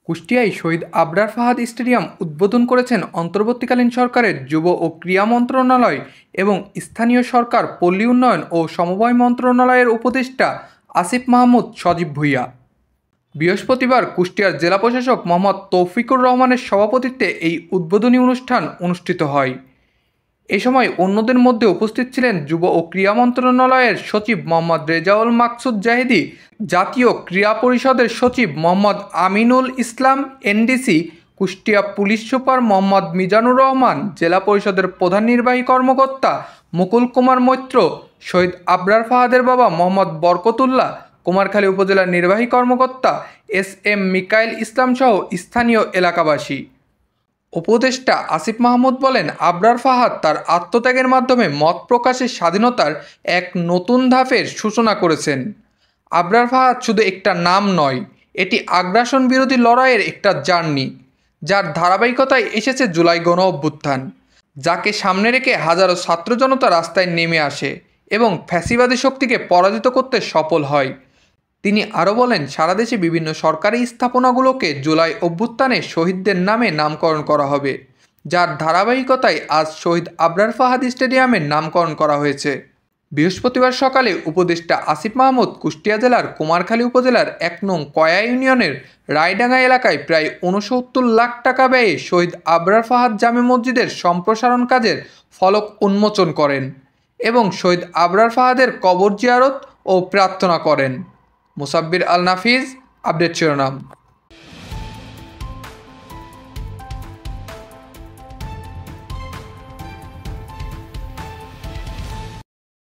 কুষ্টিয়ায় শহীদ Abrar Fahad stadium উদ্বোধন করেছেন অন্তর্বর্তীকালীন সরকারের যুব ও ক্রীড়া মন্ত্রণালয় এবং স্থানীয় সরকার পল্লী উন্নয়ন ও সমবায় মন্ত্রণালয়ের উপদেষ্টা আসিফ মাহমুদ সজীব ভূঁইয়া। বৃহস্পতিবার কুষ্টিয়ার জেলা প্রশাসক মোহাম্মদ তৌফিকুর রহমানের সভাপতিত্বে এই উদ্বোধনী অনুষ্ঠান অনুষ্ঠিত হয়। এ সময় অন্যদের মধ্যে উপস্থিত ছিলেন যুব ও ক্রীড়া মন্ত্রণালয়ের সচিব মোহাম্মদ রেজাউল মাকসুদ জাহিদি, জাতীয় ক্রীড়া পরিষদের সচিব Mohammad Aminul Islam NDC, Kushtia police super Mohammad Mizanur Rahman, জেলা পরিষদের প্রধান নির্বাহী কর্মকর্তা মুকুল কুমার মৈত্র, শহীদ আবরার ফাহাদের বাবা মোহাম্মদ বরকতুল্লাহ, কুমারখালী উপজেলার নির্বাহী কর্মকর্তা এস.এম. মিকাইল ইসলাম সহ স্থানীয় এলাকাবাসী। উপদেষ্টা আসিফ মাহমুদ বলেন, আবরার ফাহাদ তার আত্মত্যাগের মাধ্যমে মত প্রকাশের স্বাধীনতার এক নতুন ধাপের সূচনা করেছেন। আবরার ফাহাদ শুধু একটা নাম নয়, এটি আগ্রাসন বিরোধী লড়াইয়ের একটা জার্নি, যার ধারাবাহিকতায় এসেছে জুলাই গণ অভ্যুত্থান, যাকে সামনে রেখে হাজারো ছাত্র জনতা রাস্তায় নেমে আসে এবং ফ্যাসিবাদী শক্তিকে পরাজিত করতে সফল হয়। তিনি আরও বলেন, সারা দেশে বিভিন্ন সরকারি স্থাপনাগুলোকে জুলাই অভ্যুত্থানে শহীদদের নামে নামকরণ করা হবে, যার ধারাবাহিকতায় আজ শহীদ আবরার ফাহাদ স্টেডিয়ামের নামকরণ করা হয়েছে। বৃহস্পতিবার সকালে উপদেষ্টা আসিফ মাহমুদ কুষ্টিয়া জেলার কুমারখালী উপজেলার ১ নং কয়া ইউনিয়নের রায়ডাঙ্গা এলাকায় প্রায় ৬৯ লাখ টাকা ব্যয়ে শহীদ আবরার ফাহাদ জামে মসজিদের সম্প্রসারণ কাজের ফলক উন্মোচন করেন এবং শহীদ আবরার ফাহাদের কবর জিয়ারত ও প্রার্থনা করেন। মুসাব্বির আল নাফিজ, আপডেট শিরোনাম।